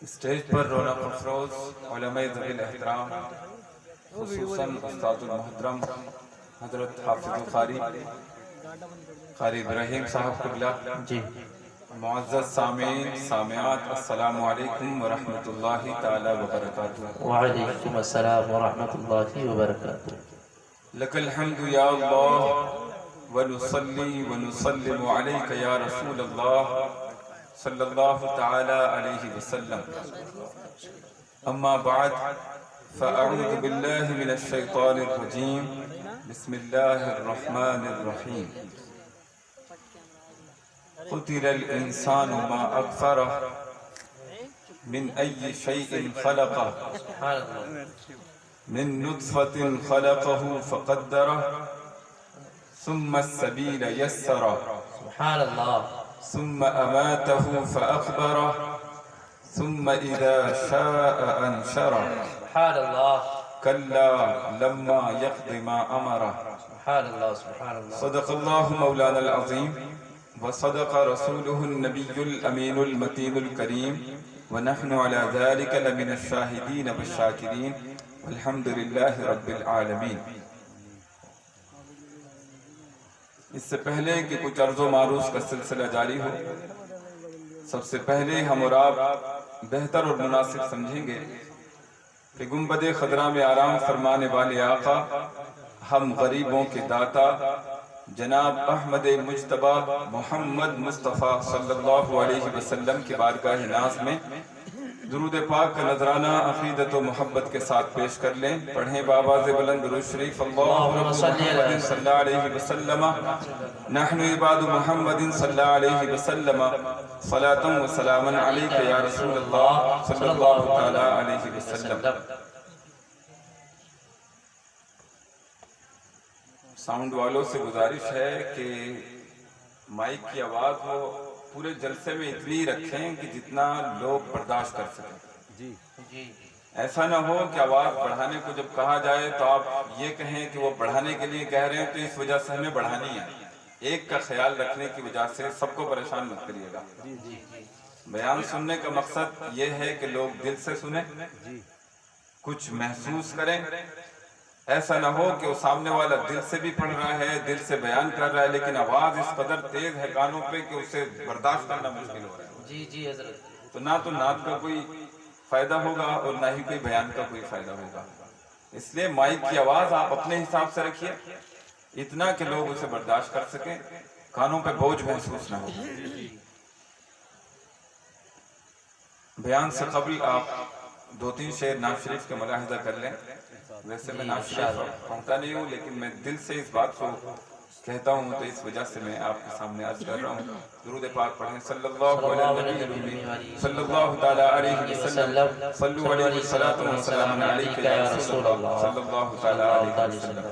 Stage پر رونق افروز علماء ذوی الاحترام خصوصاً استاد المحترم حضرت حافظ قاری ابراہیم صاحب قبلہ، جی معزز سامعین سامعات، السلام علیکم ورحمۃ اللہ تعالی وبرکاتہ۔ وعلیکم السلام ورحمۃ اللہ وبرکاتہ۔ لک الحمد یا اللہ ونصلی ونسلم علیک یا رسول اللہ صلی اللہ تعالی علیہ وسلم، اما بعد فاعوذ باللہ من الشیطان الرجیم، بسم اللہ الرحمن الرحیم۔ قتل الانسان ما اکفرہ من ای شیء خلقہ من نطفة خلقه فقدره ثم السبيل يسره سبحان اللہ، ثم أماته فأخبره ثم إذا شاء أنشره سبحان اللہ، كلا لما يقض ما أمره۔ سبحان اللہ، سبحان اللہ۔ صدق الله مولانا العظيم وصدق رسوله النبي الأمين المتين الكريم، ونحن على ذلك لمن الشاهدين والشاكرين، والحمد لله رب العالمین۔ اس سے پہلے کہ کچھ عرض و معروض کا سلسلہ جاری ہو، سب سے پہلے ہم اور آپ بہتر اور مناسب سمجھیں گے کہ گنبد خضرا میں آرام فرمانے والے آقا، ہم غریبوں کے داتا جناب احمد مجتبی محمد مصطفیٰ صلی اللہ علیہ وسلم کی بارگاہ ناز میں درود پاک کا نذرانہ عقیدت و محبت کے ساتھ پیش کر لیں۔ پڑھیں بآواز بلند درود شریف، اللہم صلی اللہ علیہ وسلم نحن عباد محمد صلی اللہ علیہ وسلم صلاة و سلاما علیک یا رسول اللہ صلی اللہ تعالی علیہ وسلم۔ ساؤنڈ والوں سے گزارش ہے کہ مائک کی آواز ہو پورے جلسے میں اتنی رکھیں کہ جتنا لوگ برداشت کر سکیں۔ جی ایسا نہ ہو کہ آواز بڑھانے کو جب کہا جائے تو آپ یہ کہیں کہ وہ بڑھانے کے لیے کہہ رہے ہیں تو اس وجہ سے ہمیں بڑھانی ہے۔ ایک کا خیال رکھنے کی وجہ سے سب کو پریشان مت کریے گا۔ بیان سننے کا مقصد یہ ہے کہ لوگ دل سے سنیں، کچھ محسوس کریں۔ ایسا نہ ہو کہ وہ سامنے والا دل سے بھی پڑھ رہا ہے، دل سے بیان کر رہا ہے، لیکن آواز اس قدر تیز ہے کانوں پہ کہ اسے برداشت کرنا مشکل ہو رہا ہے۔ جی جی حضرت، تو نہ تو نعت کا کوئی فائدہ ہوگا اور نہ ہی کوئی بیان کا کوئی فائدہ ہوگا۔ اس لیے مائک کی آواز آپ اپنے حساب سے رکھیے، اتنا کہ لوگ اسے برداشت کر سکیں، کانوں پہ بوجھ محسوس نہ ہو۔ بیان سے قبل آپ دو تین شعر نعت شریف کے ملاحظہ کر لیں۔ ویسے میں نعت شریف پڑھتا نہیں ہوں، لیکن میں دل سے اس بات کو کہتا ہوں تو اس وجہ سے میں آپ کے سامنے عرض کر رہا ہوں۔ درود پاک پڑھیں، صلی اللہ علیہ وسلم صلی اللہ تعالی علیہ وسلم صلو علیہ الصلاۃ والسلام علیک یا رسول اللہ صلی اللہ تعالی علیہ وسلم۔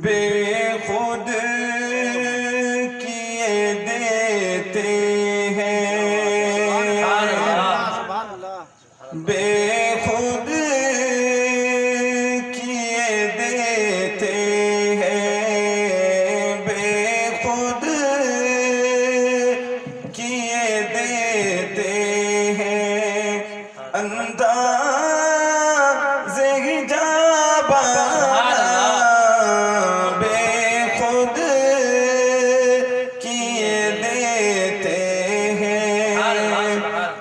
بے خود کیے دیتے ہیں، بے خود کیے دیتے ہیں، بے خود کیے دیتے ہیں، انداز حجاباں بے خود کیے دیتے ہیں،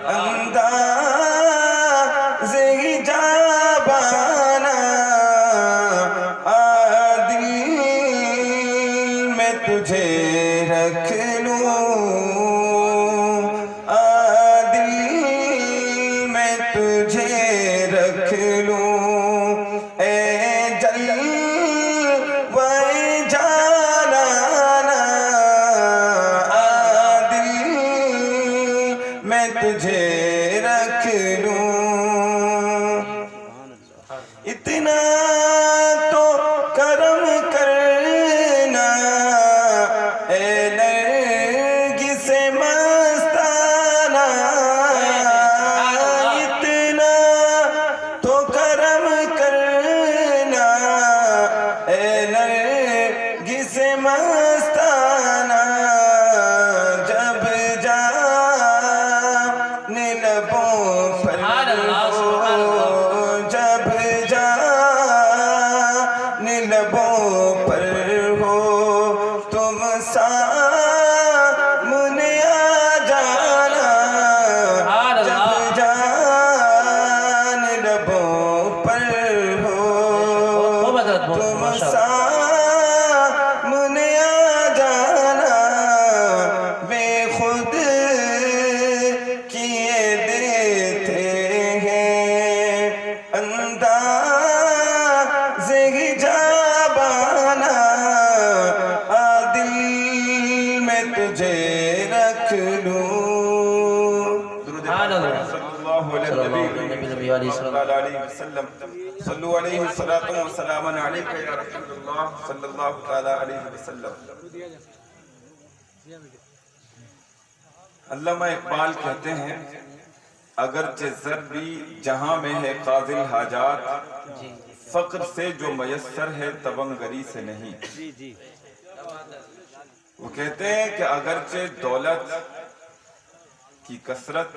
انداز تجھے رکھ لوں، دل میں تجھے رکھ لوں، اے جلوہ جانانا، دل میں تجھے رکھ لوں۔ اتنا تو کرم کرنا اے نرگس مستانہ، اتنا सामने आ जाना, बे खुद किए देते हैं अंदाज़े हिजाबाना, आ दिल में तुझे रख लूं। سبحان اللہ सल्लल्लाहु अलैहि صلی اللہ علیہ وسلم वसल्लम सल्लु अलैहि सलातु व सलामन अलैका या रसूलल्लाह सल्लल्लाहु तआला अलैहि वसल्लम। अल्लामा इकबाल कहते हैं, अगरचे ज़र भी जहां में है काज़िल हाजात, फक्र से जो मयस्सर है तवंगरी से नहीं। वो कहते हैं कि अगरचे दौलत की कसरत,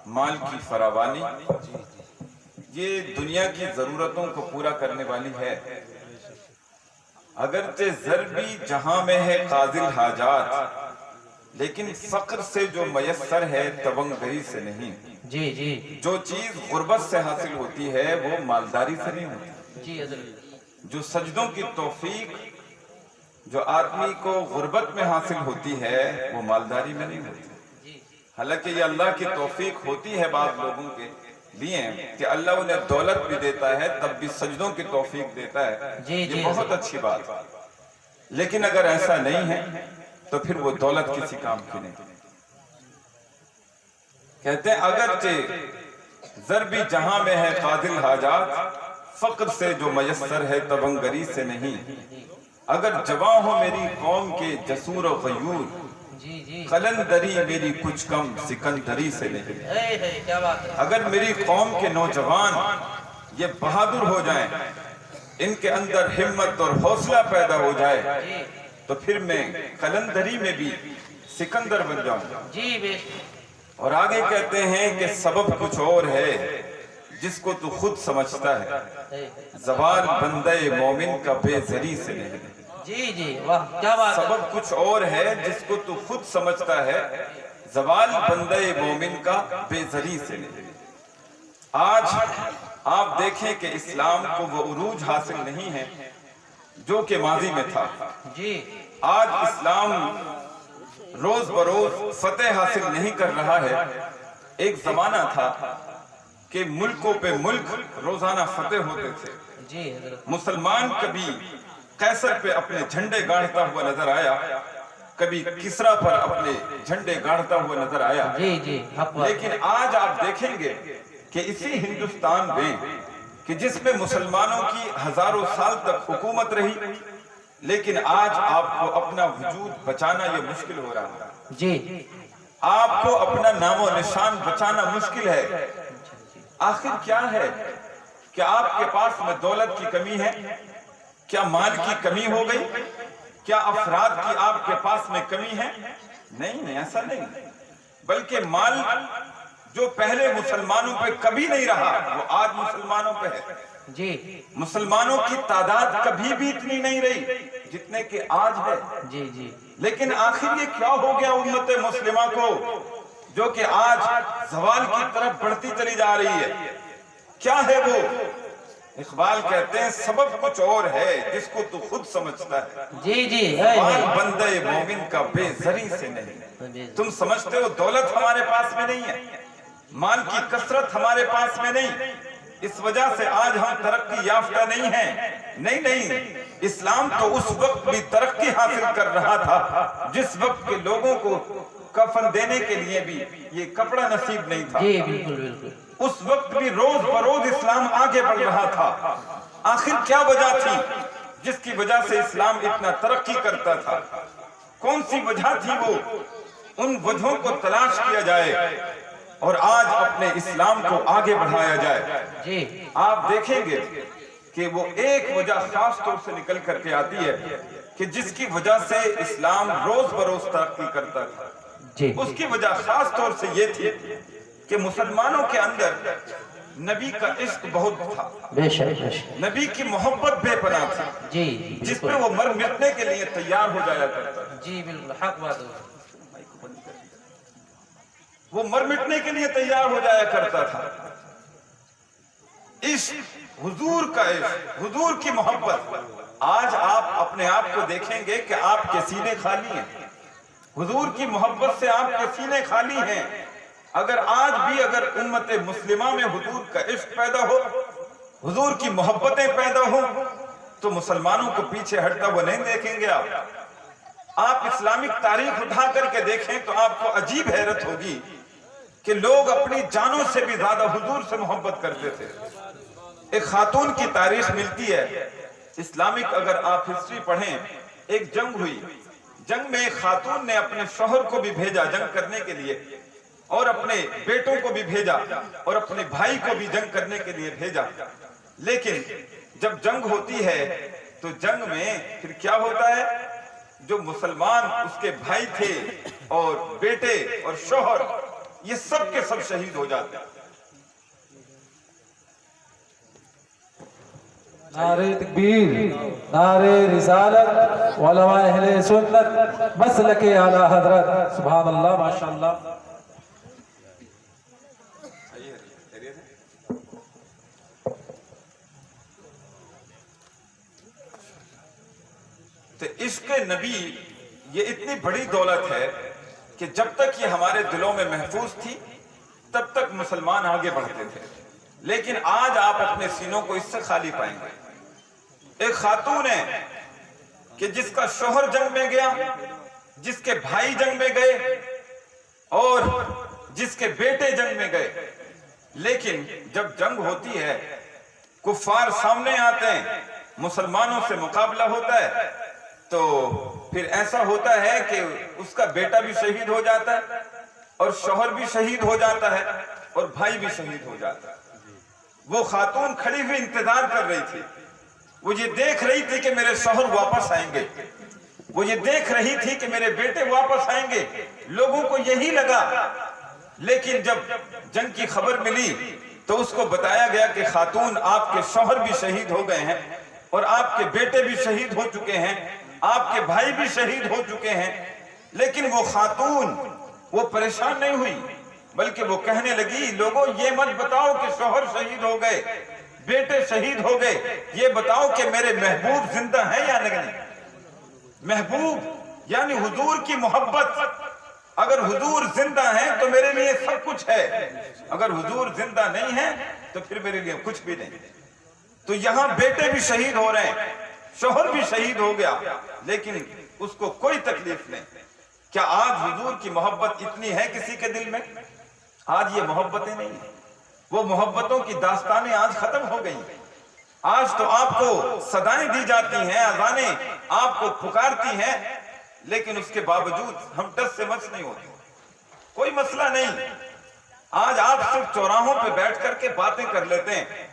माल की फरावानी ये दुनिया की जरूरतों को पूरा करने वाली है, अगरचे ज़र भी जहां में है काज़िल हाजात, लेकिन फक्र से जो मयस्सर है तवंगरी से नहीं। جی جی जो चीज गुर्बत से हासिल होती है वो मालदारी से नहीं होती। جی حضرت जो सजदों की तौफीक जो आदमी को गुर्बत में हासिल होती है वो मालदारी में नहीं होती। हालांकि ये अल्लाह की तौफीक होती है बाद लोगों के लिए कि अल्लाह उन्हें दौलत भी देता है तब भी सजदों की तौफीक देता है, जी, ये जी, बहुत अच्छी बात है। लेकिन अगर ऐसा नहीं है तो फिर वो दौलत किसी काम की नहीं। कहते हैं अगरचे ज़र भी जहां में है काज़िल हाजात, फक्र से जो मयस्सर है तवंगरी से नहीं। अगर जवां हो मेरी कौम के जसूर और गयूर, جی جی कलंदरी मेरी कुछ कम सिकंदरी से नहीं। کیا بات ہے अगर मेरी कौम के नौजवान ये बहादुर हो जाएं, इनके अंदर हिम्मत और हौसला पैदा हो जाए तो फिर मैं कलंदरी में भी सिकंदर बन जाऊंगा। جی بے और आगे कहते हैं कि सबब कुछ और है जिसको तू खुद समझता है, ज़वाल बंदे मोमिन का बेज़री से नहीं। جی جی واہ کیا بات ہے सबब कुछ और है जिसको तू खुद समझता है, ज़वाल बंदे मोमिन का बेज़री से नहीं। आज आप देखें कि इस्लाम को वो उरूज हासिल नहीं है जो कि माजी में था। جی आज इस्लाम रोज बरोज फतेह हासिल नहीं कर रहा है। एक जमाना था कि मुल्कों पे मुल्क रोजाना फतेह होते थे। جی حضرت मुसलमान कभी कैसर पे अपने झंडे गाड़ता हुआ नजर आया, कभी किसरा पर अपने झंडे गाड़ता हुआ नजर आया। جی جی حق بات लेकिन आज आप देखेंगे कि इसी हिंदुस्तान में कि जिसमें मुसलमानों की हजारों साल तक हुकूमत रही, लेकिन आज आपको अपना वजूद बचाना ये मुश्किल हो रहा है। جی आपको अपना नामो निशान बचाना मुश्किल है। आखिर क्या है? क्या आपके पास में दौलत की कमी है? क्या माल की कमी हो गई? क्या अफराद की आपके पास में कमी है? नहीं, ऐसा नहीं, बल्कि माल जो पहले मुसलमानों पे कभी नहीं रहा वो आज मुसलमानों पे है। جی मुसलमानों की तादाद कभी भी इतनी नहीं रही जितने कि आज है। جی جی लेकिन आखिर ये क्या हो गया उम्मत मुस्लिमा को जो कि आज ज़वाल की तरफ बढ़ती चली जा रही है? क्या है वो? इकबाल कहते हैं सबब कुछ और है जिसको तू खुद समझता है, جی جی ज़वाल बंदे मोमिन का बेज़री से नहीं। तुम समझते हो दौलत हमारे पास में नहीं है, माल की कसरत हमारे पास में नहीं, इस वजह से आज हम तरक्की याफ्ता नहीं हैं। नहीं, इस्लाम तो उस वक्त भी तरक्की हासिल कर रहा था जिस वक्त के लोगों को कफन देने के लिए भी ये कपड़ा नसीब नहीं था। جی بالکل بالکل उस वक्त भी रोज बरोज इस्लाम आगे बढ़ रहा था। आखिर क्या वजह थी जिसकी वजह से इस्लाम इतना तरक्की करता था? कौन सी वजह थी वो? उन वजहों को तलाश किया जाए और आज अपने इस्लाम को आगे बढ़ाया जाए। جی आप देखेंगे कि वो एक वजह खास तौर से निकल करके आती है कि जिसकी वजह से इस्लाम रोज बरोज तरक्की करता था। جی उसकी वजह खास तौर से ये थी कि मुसलमानों के अंदर नबी का इश्क बहुत था, بے شک بے شک नबी की मोहब्बत बेपनाह थी جی जिस بالکل पे वो मर मिटने के लिए तैयार हो जाया करता था। جی بالکل حق بات ہے वो मर मिटने के लिए तैयार हो जाया करता था। इश्क, हुजूर का इश्क, हुजूर की मोहब्बत। आज आप अपने आप को देखेंगे कि आपके सीने खाली हैं, हुजूर की मोहब्बत से आपके सीने खाली हैं। अगर आज भी अगर उम्मत मुस्लिमा में हुजूर का इश्क पैदा हो, हुजूर की मोहब्बतें पैदा हो, तो मुसलमानों को पीछे हटता हुआ नहीं देखेंगे आप इस्लामिक तारीख उठा करके देखें तो आपको अजीब हैरत होगी कि लोग अपनी जानों से भी ज्यादा हुजूर से मोहब्बत करते थे। एक खातून की तारीख मिलती है इस्लामिक, अगर आप हिस्ट्री पढ़ें, एक जंग हुई, जंग में एक खातून ने अपने शौहर को भी भेजा जंग करने के लिए, और अपने बेटों को भी भेजा, और अपने भाई को भी जंग करने के लिए भेजा। लेकिन जब जंग होती है तो जंग में फिर क्या होता है, जो मुसलमान उसके भाई थे और बेटे और शौहर, ये सब के सब शहीद हो जाते हैं। नारे तकबीर, नारे रिसालत, उलमा अहले सुन्नत, मसलके आला हजरत, सुभान अल्लाह, माशाअल्लाह। तो इश्क नबी ये इतनी बड़ी दौलत है कि जब तक ये हमारे दिलों में महफूज थी तब तक मुसलमान आगे बढ़ते थे, लेकिन आज आप अपने सीनों को इससे खाली पाएंगे। एक खातून है कि जिसका शौहर जंग में गया, जिसके भाई जंग में गए और जिसके बेटे जंग में गए, लेकिन जब जंग होती है कुफ्फार सामने आते हैं, मुसलमानों से मुकाबला होता है, तो फिर ऐसा होता है कि उसका बेटा भी शहीद हो जाता है और शौहर भी शहीद हो जाता है और भाई भी शहीद हो जाता है। वो खातून खड़ी हुई इंतजार कर रही थी, वो ये देख रही थी कि मेरे शौहर वापस आएंगे, वो ये देख रही थी कि मेरे बेटे वापस आएंगे, लोगों को यही लगा। लेकिन जब जंग की खबर मिली तो उसको बताया गया कि खातून आपके शौहर भी शहीद हो गए हैं और आपके बेटे भी शहीद हो चुके हैं, आपके भाई भी शहीद हो चुके हैं। लेकिन वो खातून वो परेशान नहीं हुई, बल्कि वो कहने लगी, लोगों ये मत बताओ कि शौहर शहीद हो गए, बेटे शहीद हो गए, ये बताओ कि मेरे महबूब जिंदा हैं या नहीं। महबूब यानी हुजूर की मोहब्बत, अगर हुजूर जिंदा हैं तो मेरे लिए सब कुछ है, अगर हुजूर जिंदा नहीं है तो फिर मेरे लिए कुछ भी नहीं। तो यहाँ बेटे भी शहीद हो रहे हैं, शौहर भी शहीद हो गया, लेकिन उसको कोई तकलीफ नहीं। क्या आज हुजूर की मोहब्बत इतनी है किसी के दिल में? आज ये मोहब्बतें नहीं है, वो मोहब्बतों की दास्तानें आज खत्म हो गई। आज तो आपको सदाएं दी जाती हैं, अज़ानें आपको पुकारती हैं, लेकिन उसके बावजूद हम टस से मस नहीं होते, कोई मसला नहीं। आज आप सिर्फ चौराहों पे बैठ करके बातें कर लेते हैं,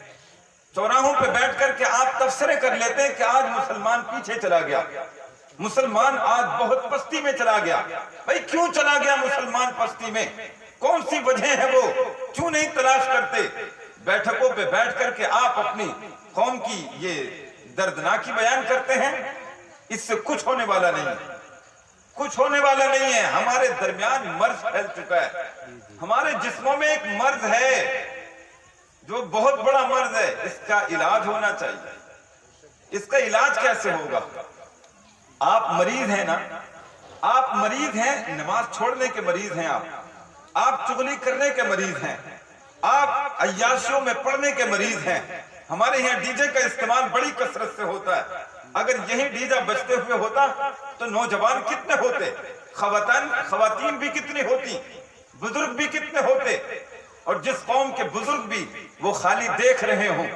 चौराहों पे बैठ करके आप तबसरे कर लेते हैं कि आज मुसलमान पीछे चला गया, मुसलमान आज बहुत पस्ती में चला गया। भाई क्यों चला गया मुसलमान पस्ती में? कौन सी वजह है वो? क्यों नहीं तलाश करते? बैठकों पे बैठ करके आप अपनी कौम की ये दर्दनाकी बयान करते हैं, इससे कुछ होने वाला नहीं है, कुछ होने वाला नहीं है। हमारे दरमियान मर्ज फैल चुका है, हमारे जिस्मों में एक मर्ज है जो बहुत बड़ा मर्ज है, इसका इलाज होना चाहिए। इसका इलाज कैसे होगा? आप मरीज हैं ना, आप मरीज हैं, नमाज छोड़ने के मरीज हैं, आप चुगली करने के मरीज हैं, आप अय्याशियों में पड़ने के मरीज हैं। हमारे यहाँ डीजे का इस्तेमाल बड़ी कसरत से होता है, अगर यही डीजा बजते हुए होता तो नौजवान कितने होते, खवातीन भी कितनी होती, बुजुर्ग भी कितने होते। और जिस कौम के बुजुर्ग भी वो खाली देख रहे हों,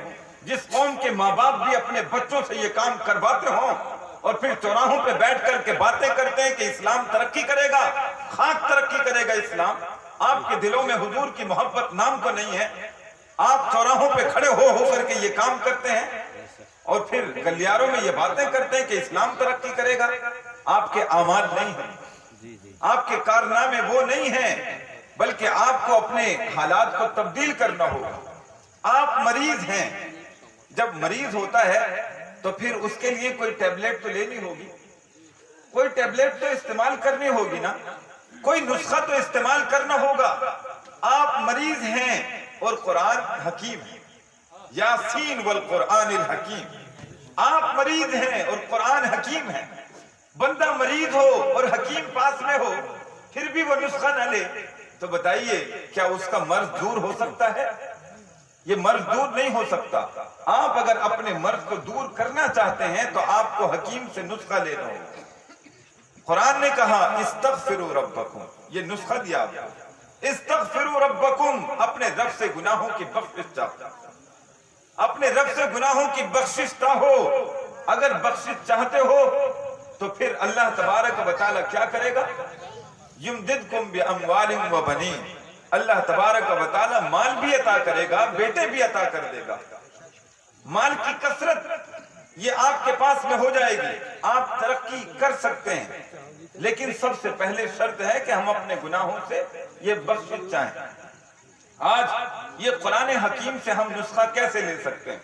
जिस कौम के माँ बाप भी अपने बच्चों से ये काम करवाते हों और फिर चौराहों पे बैठ करके बातें करते हैं कि इस्लाम तरक्की करेगा, खाक तरक्की करेगा इस्लाम, आपके दिलों में हुजूर की मोहब्बत नाम को नहीं है। आप चौराहों पे खड़े हो करके ये काम करते हैं और फिर गलियारों में ये बातें करते हैं कि इस्लाम तरक्की करेगा। आपके आमाल नहीं है, आपके कारनामे वो नहीं है, बल्कि आपको अपने हालात को तब्दील करना होगा। आप मरीज हैं, जब मरीज होता है तो फिर उसके लिए कोई टैबलेट तो लेनी होगी, कोई टैबलेट तो इस्तेमाल करनी होगी ना, कोई नुस्खा तो इस्तेमाल करना होगा। आप मरीज हैं और कुरान हकीम है, यासीन वल कुरानिल हकीम। आप मरीज हैं और कुरान हकीम है। बंदा मरीज हो और हकीम पास में हो, फिर भी वो नुस्खा न ले, तो बताइए क्या उसका मर्ज दूर हो सकता है? ये मर्ज दूर नहीं हो सकता। आप अगर अपने मर्ज को दूर करना चाहते हैं तो आपको हकीम से नुस्खा लेना होगा। कुरान ने कहा इस्तगफिरू रब्बकुम, ये नुस्खा दिया आपको। इस्तगफिरू रब्बकुम, अपने रब से गुनाहों की बख्शिश चाहो, अपने रब से गुनाहों की बख्शिश चाहो। अगर बख्शिश चाहते हो तो फिर अल्लाह तबारक व तआला क्या करेगा? युमदिदकुम बिअमवालिन व बनीन, अल्लाह तबारक व तआला माल भी अता करेगा, बेटे भी अता कर देगा। माल की कसरत ये आपके पास में हो जाएगी, आप तरक्की कर सकते हैं, लेकिन सबसे पहले शर्त है कि हम अपने गुनाहों से ये बख्शिश चाहें। आज ये कुरान हकीम से हम नुस्खा कैसे ले सकते हैं?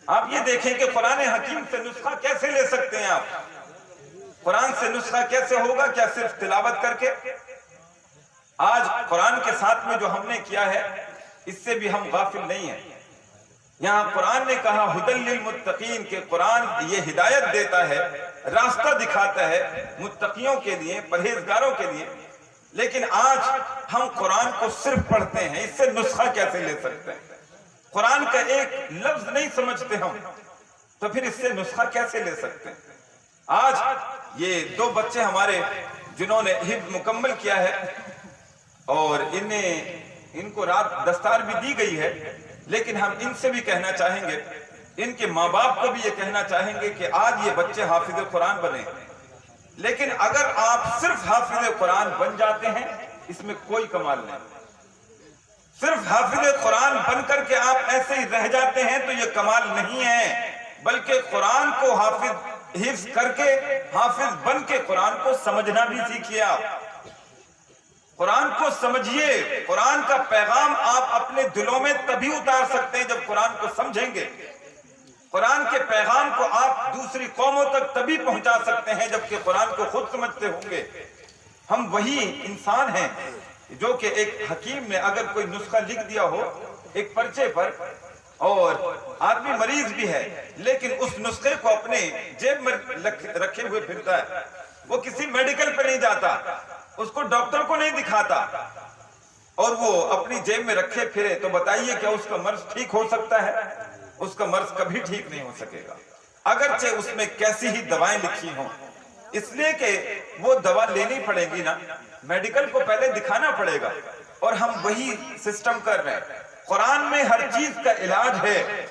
आप ये देखें कि कुरान हकीम से नुस्खा कैसे ले सकते हैं आप? कुरान से नुस्खा कैसे होगा? क्या सिर्फ तिलावत करके? आज कुरान के साथ में जो हमने किया है इससे भी हम गाफिल नहीं है। यहाँ कुरान ने कहा हुदल लिल मुत्तकीन, के कुरान ये हिदायत देता है, रास्ता दिखाता है मुत्तकियों के लिए, परहेजगारों के लिए। लेकिन आज हम कुरान को सिर्फ पढ़ते हैं, इससे नुस्खा कैसे ले सकते हैं? कुरान का एक लफ्ज नहीं समझते हम, तो फिर इससे नुस्खा कैसे ले सकते हैं? आज ये दो बच्चे हमारे जिन्होंने हिफ्ज़ मुकम्मल किया है और इनको रात दस्तार भी दी गई है, लेकिन हम इनसे भी कहना चाहेंगे, इनके माँ बाप को भी ये कहना चाहेंगे कि आज ये बच्चे हाफिज कुरान बने। लेकिन अगर आप सिर्फ हाफिज कुरान बन जाते हैं इसमें कोई कमाल नहीं। सिर्फ हाफिज कुरान बन करके आप ऐसे ही रह जाते हैं तो ये कमाल नहीं है, बल्कि कुरान को हिफ्ज करके हाफिज बन के कुरान को समझना भी सीखिए। आप कुरान को समझिए। कुरान का पैगाम आप अपने दिलों में तभी उतार सकते हैं जब कुरान को समझेंगे। कुरान के पैगाम को आप दूसरी कौमों तक तभी पहुंचा सकते हैं जबकि कुरान को खुद समझते होंगे। हम वही इंसान हैं जो कि एक हकीम ने अगर कोई नुस्खा लिख दिया हो एक पर्चे पर और आदमी मरीज भी है, लेकिन उस नुस्खे को अपने जेब में रखे हुए फिरता है, वो किसी मेडिकल पे नहीं जाता, उसको डॉक्टर को नहीं दिखाता और वो अपनी जेब में रखे फिरे, तो बताइए क्या उसका मर्ज ठीक हो सकता है? उसका मर्ज कभी ठीक नहीं हो सकेगा, अगरचे उसमें कैसी ही दवाएं लिखी हों। इसलिए कि वो दवा लेनी पड़ेगी ना, मेडिकल को पहले दिखाना पड़ेगा, और हम वही सिस्टम कर रहे हैं। कुरान में हर चीज का इलाज है,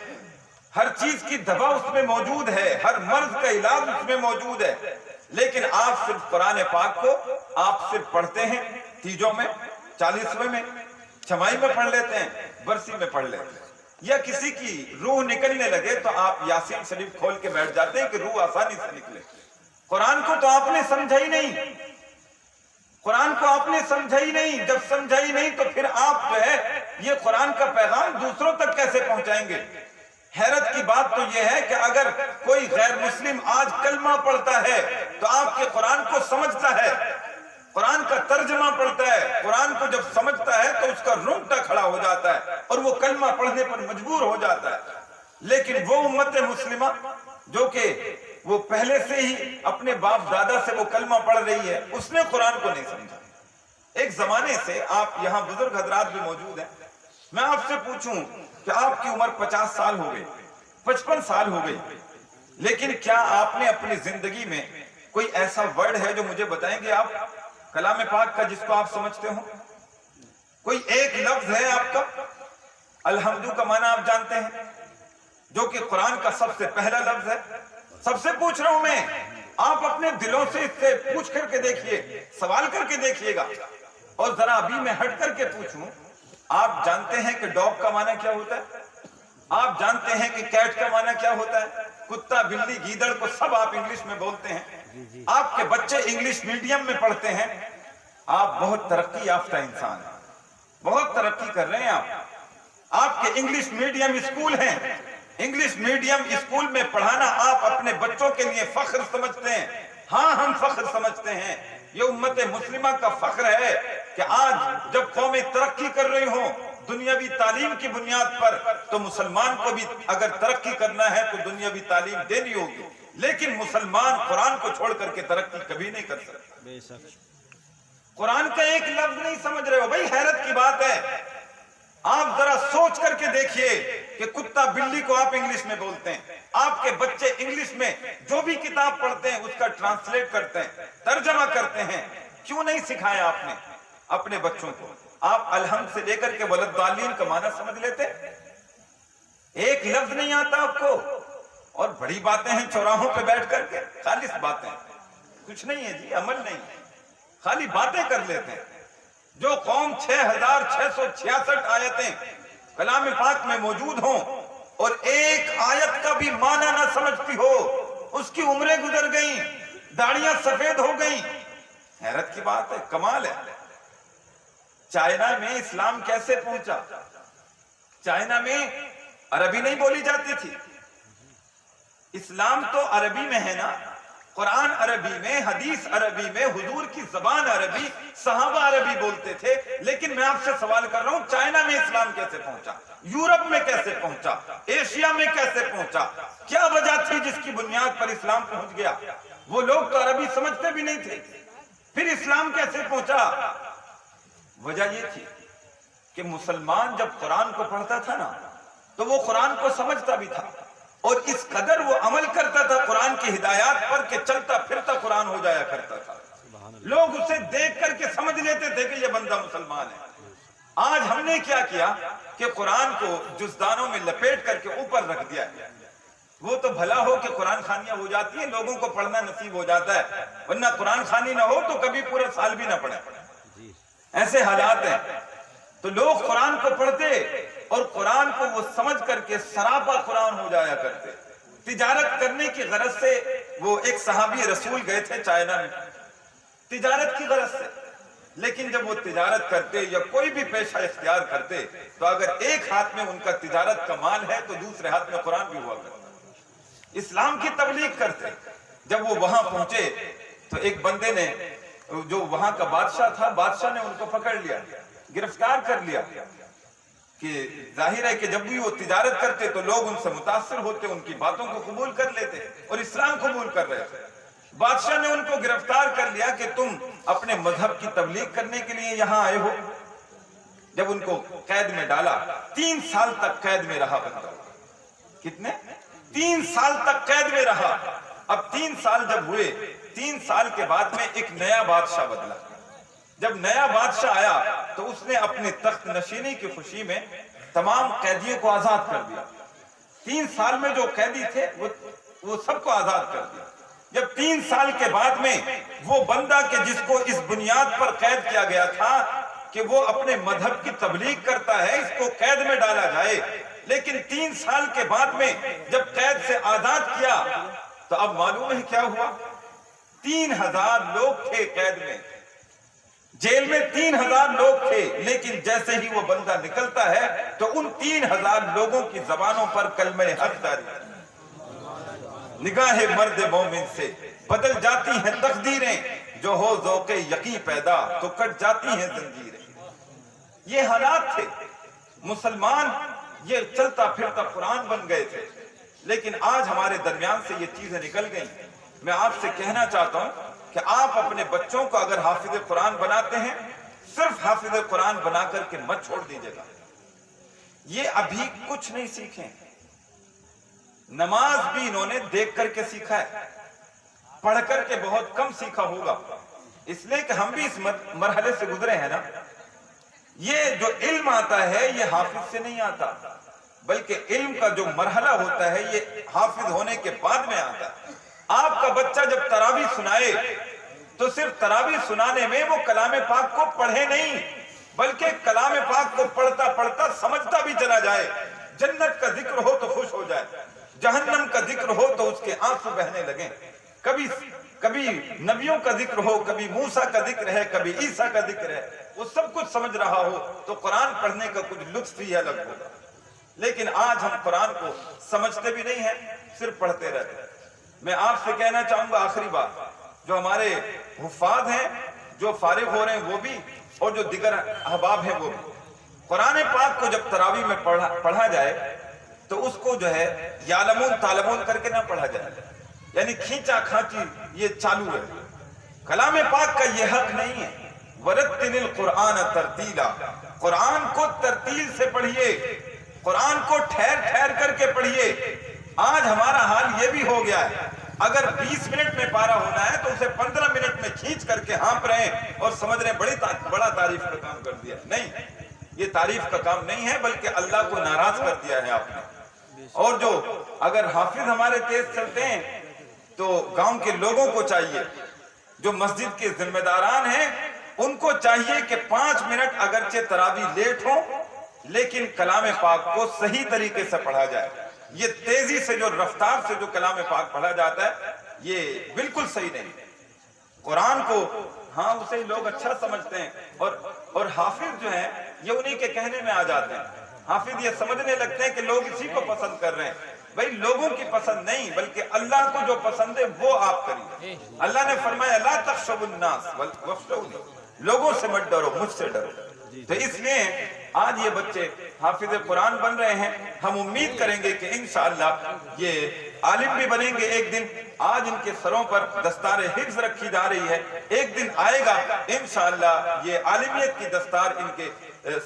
हर चीज की दवा उसमें मौजूद है, हर मर्ज का इलाज उसमें मौजूद है, लेकिन आप सिर्फ कुरान पाक को आप सिर्फ पढ़ते हैं, तीजों में, 40वें में, छमाही में पढ़ लेते हैं, बरसी में पढ़ लेते हैं, या किसी की रूह निकलने लगे तो आप यासीन शरीफ खोल के बैठ जाते हैं कि रूह आसानी से निकले। कुरान को तो आपने समझा ही नहीं, कुरान को आपने समझा ही नहीं। जब समझा ही नहीं तो फिर आप जो है ये कुरान का पैगाम दूसरों तक कैसे पहुंचाएंगे? हैरत की बात तो यह है कि अगर कोई गैर मुस्लिम आज कलमा पढ़ता है तो आपके कुरान को समझता है, कुरान का तर्जमा पढ़ता है, कुरान को जब समझता है तो उसका रोंगटा खड़ा हो जाता है और वो कलमा पढ़ने पर मजबूर हो जाता है। लेकिन वो उम्मत मुस्लिमा जो कि वो पहले से ही अपने बाप दादा से वो कलमा पढ़ रही है, उसने कुरान को नहीं समझा। एक जमाने से आप यहाँ बुजुर्ग हजरात भी मौजूद हैं, मैं आपसे पूछूं कि आपकी उम्र 50 साल हो गई, 55 साल हो गई, लेकिन क्या आपने अपनी जिंदगी में कोई ऐसा वर्ड है जो मुझे बताएंगे आप कलाम पाक का जिसको आप समझते हो? कोई एक लफ्ज है आपका? अल्हम्दु का माना आप जानते हैं, जो कि कुरान का सबसे पहला लफ्ज है। सबसे पूछ रहा हूं मैं, आप अपने दिलों से इससे पूछ करके देखिए, सवाल करके देखिएगा। और जरा अभी मैं हट करके पूछूं, आप जानते हैं कि डॉग का माना क्या होता है? आप जानते हैं कि कैट का माना क्या होता है? कुत्ता, बिल्ली, गीदड़ को सब आप इंग्लिश में बोलते हैं। आपके बच्चे इंग्लिश मीडियम में पढ़ते हैं। आप बहुत तरक्की याफ्ता इंसान हैं, बहुत तरक्की कर रहे हैं आप। आपके इंग्लिश मीडियम स्कूल हैं, इंग्लिश मीडियम स्कूल में पढ़ाना आप अपने बच्चों के लिए फख्र समझते हैं। हाँ, हम फख्र समझते हैं। ये उम्मत मुस्लिमा का फख्र है कि आज जब कौमें तरक्की कर रही हो, दुनियावी तालीम की बुनियाद पर, तो मुसलमान को भी अगर तरक्की करना है तो दुनियावी तालीम देनी होगी, लेकिन मुसलमान कुरान को छोड़ करके तरक्की कभी नहीं कर सकता। कुरान का एक लफ्ज नहीं समझ रहे हो भाई, हैरत की बात है। आप जरा सोच करके देखिए कि कुत्ता बिल्ली को आप इंग्लिश में बोलते हैं, आपके बच्चे इंग्लिश में जो भी किताब पढ़ते हैं उसका ट्रांसलेट करते हैं, तर्जमा करते हैं। क्यों नहीं सिखाया आपने अपने बच्चों को? आप अलहम्द से लेकर के वलद्दालीन का माना समझ लेते, एक लफ्ज नहीं आता आपको, और बड़ी बातें हैं चौराहों पे बैठ करके, खालिस बातें, कुछ नहीं है जी, अमल नहीं है, खाली बातें कर लेते हैं। जो कौम 6666 आयतें कलाम पाक में मौजूद हों और एक आयत का भी माना ना समझती हो, उसकी उम्रें गुजर गई, दाढ़ियां सफेद हो गई। हैरत की बात है, कमाल है। चाइना में इस्लाम कैसे पहुंचा? चाइना में अरबी नहीं बोली जाती थी, इस्लाम तो अरबी में है ना, कुरान अरबी में, हदीस अरबी में, हुजूर की जबान अरबी, सहाबा अरबी बोलते थे। लेकिन मैं आपसे सवाल कर रहा हूं, चाइना में इस्लाम कैसे पहुंचा? यूरोप में कैसे पहुंचा? एशिया में कैसे पहुंचा? क्या वजह थी जिसकी बुनियाद पर इस्लाम पहुंच गया? वो लोग तो अरबी समझते भी नहीं थे, फिर इस्लाम कैसे पहुंचा? वजह ये थी कि मुसलमान जब कुरान को पढ़ता था ना, तो वो कुरान को समझता भी था, और इस कदर वो अमल करता था कुरान की हिदायत पर कि चलता फिरता कुरान हो जाया करता था। लोग उसे देख करके समझ लेते थे कि ये बंदा मुसलमान है। आज हमने क्या किया कि कुरान को जुज़दानों में लपेट करके ऊपर रख दिया। वो तो भला हो कि कुरान खानियां हो जाती है, लोगों को पढ़ना नसीब हो जाता है, वरना कुरान खानी ना हो तो कभी पूरा साल भी ना पढ़े, ऐसे हालात हैं। तो लोग कुरान को पढ़ते और कुरान को वो समझ करके सरापा कुरान हो जाया करते। तिजारत करने की गरज से वो एक सहाबी रसूल गए थे चाइना में, तिजारत की गरज से। लेकिन जब वो तिजारत करते या कोई भी पेशा इख्तियार करते, तो अगर एक हाथ में उनका तिजारत का माल है तो दूसरे हाथ में कुरान भी हुआ करता, इस्लाम की तबलीग करते। जब वो वहां पहुंचे तो एक बंदे ने, जो वहां का बादशाह था, बादशाह ने उनको पकड़ लिया, गिरफ्तार कर लिया। कि जाहिर है कि जब भी वो तिजारत करते तो लोग उनसे मुतासिर होते, उनकी बातों को कबूल कर लेते और इस्लाम कबूल कर रहे थे। बादशाह ने उनको गिरफ्तार कर लिया कि तुम अपने मजहब की तबलीग करने के लिए यहाँ आए हो। जब उनको कैद में डाला, 3 साल तक कैद में रहा बंदा। कितने? 3 साल तक कैद में रहा। अब 3 साल जब हुए, 3 साल के बाद में एक नया बादशाह बदला। जब नया बादशाह आया तो उसने अपने तख्त नशीनी की खुशी में तमाम कैदियों को आजाद कर दिया। 3 साल में जो कैदी थे वो सबको आजाद कर दिया। जब 3 साल के बाद में वो बंदा के जिसको इस बुनियाद पर कैद किया गया था कि वो अपने मजहब की तबलीग करता है, इसको कैद में डाला जाए, लेकिन 3 साल के बाद में जब कैद से आजाद किया तो अब मालूम है क्या हुआ? 3000 लोग थे कैद में, जेल में 3000 लोग थे। लेकिन जैसे ही वो बंदा निकलता है तो उन 3000 लोगों की जबानों पर कलमे हक जारी, निगाहे मर्द मोमिन से बदल जाती हैं तकदीरें, जो हो ज़ौक़े यकीन पैदा तो कट जाती हैं जंजीरें। ये हालात थे। मुसलमान ये चलता फिरता कुरान बन गए थे, लेकिन आज हमारे दरमियान से ये चीजें निकल गई। मैं आपसे कहना चाहता हूं कि आप अपने बच्चों को अगर हाफिज कुरान बनाते हैं, सिर्फ हाफिज कुरान बना करके मत छोड़ दीजिएगा। ये अभी कुछ नहीं सीखे, नमाज भी इन्होंने देख करके सीखा है, पढ़ करके बहुत कम सीखा होगा, इसलिए कि हम भी इस मरहले से गुजरे हैं ना। ये जो इल्म आता है ये हाफिज से नहीं आता, बल्कि इल्म का जो मरहला होता है ये हाफिज होने के बाद में आता है। आपका बच्चा जब तरावी सुनाए तो सिर्फ तरावी सुनाने में वो कलाम पाक को पढ़े नहीं, बल्कि कलाम पाक को पढ़ता पढ़ता समझता भी चला जाए। जन्नत का जिक्र हो तो खुश हो जाए, जहन्नम का जिक्र हो तो उसके आंसू बहने लगे। कभी नबियों का जिक्र हो, कभी मूसा का जिक्र है, कभी ईसा का जिक्र है, वो सब कुछ समझ रहा हो तो कुरान पढ़ने का कुछ लुत्फ ही अलग होगा। लेकिन आज हम कुरान को समझते भी नहीं है, सिर्फ पढ़ते रहते हैं। मैं आपसे कहना चाहूंगा आखिरी बात, जो हमारे हुफ्फाज हैं, जो फारिग हो रहे हैं वो भी, और जो दिगर अहबाब हैं वो भी, قرآن پاک کو جب تراویح میں پڑھا جائے تو اس کو جو ہے یعلمون تعلمون کر کے نہ پڑھا جائے، یعنی کھینچا کھانچی یہ چالو ہے۔ کلام پاک کا یہ حق نہیں ہے۔ وَرَتِّلِ الْقُرْآنَ تَرْتِيلًا، قرآن کو ترتیل سے پڑھیے، قرآن کو ٹھہر ٹھہر کر کے پڑھیے۔ آج ہمارا حال یہ بھی ہو گیا ہے، اگر 20 منٹ میں پارا ہونا ہے تو اسے 15 منٹ میں کھینچ کر کے ہانپ رہے ہیں اور سمجھ رہے ہیں بڑا تعریف کا کام کر دیا۔ نہیں، یہ تعریف کا کام نہیں ہے، بلکہ اللہ کو ناراض کر دیا ہے آپ نے۔ اور جو اگر حافظ ہمارے تیز چلتے ہیں تو گاؤں کے لوگوں کو چاہیے، جو مسجد کے ذمہ داران ہیں ان کو چاہیے کہ 5 منٹ اگرچہ تراویح لیٹ ہو لیکن کلام پاک کو صحیح طریقے سے پڑھا جائے۔ یہ تیزی سے جو رفتار سے جو کلام پاک پڑھا جاتا ہے یہ بالکل صحیح نہیں۔ قرآن کو ہاں اسے لوگ اچھا سمجھتے ہیں اور حافظ جو ہیں یہ انہی کے کہنے میں آ جاتے ہیں۔ حافظ یہ سمجھنے لگتے ہیں کہ لوگ اسی کو پسند کر رہے ہیں۔ بھئی لوگوں کی پسند نہیں بلکہ اللہ کو جو پسند ہے وہ آپ کریے۔ اللہ نے فرمایا لا تخشوا الناس واخشونی، لوگوں سے مت ڈرو، مجھ سے ڈرو۔ تو اس لیے آج یہ بچے حافظ قرآن بن رہے ہیں، ہم امید کریں گے کہ انشاءاللہ یہ عالم بھی بنیں گے ایک دن۔ آج ان کے سروں پر دستار حفظ رکھی جا رہی ہے، ایک دن آئے گا انشاءاللہ یہ عالمیت کی دستار ان کے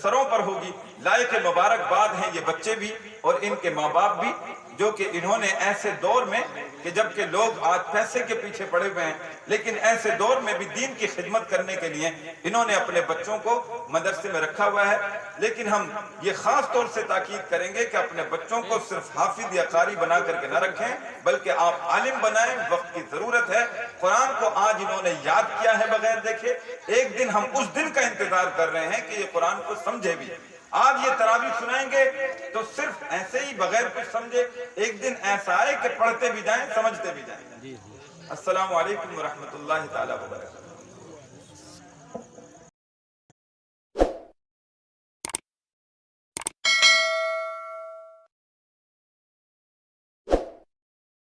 سروں پر ہوگی۔ لائق مبارکباد ہیں یہ بچے بھی اور ان کے ماں باپ بھی، جو کہ انہوں نے ایسے دور میں کہ جبکہ لوگ آج پیسے کے پیچھے پڑے ہوئے ہیں لیکن ایسے دور میں بھی دین کی خدمت کرنے کے لیے انہوں نے اپنے بچوں کو مدرسے میں رکھا ہوا ہے۔ لیکن ہم یہ خاص طور سے تاکید کریں گے کہ اپنے بچوں کو صرف حافظ یا قاری بنا کر کے نہ رکھیں بلکہ آپ عالم بنائیں، وقت کی ضرورت ہے۔ قرآن کو آج انہوں نے یاد کیا ہے بغیر دیکھے، ایک دن ہم اس دن کا انتظار کر رہے ہیں کہ یہ قرآن کو سمجھے بھی۔ آج یہ تراویح سنائیں گے تو صرف ایسے ہی بغیر کچھ سمجھے، ایک دن ایسا آئے کہ پڑھتے بھی جائیں، سمجھتے بھی جائیں۔ السلام علیکم ورحمۃ اللہ تعالیٰ وبرکاتہ۔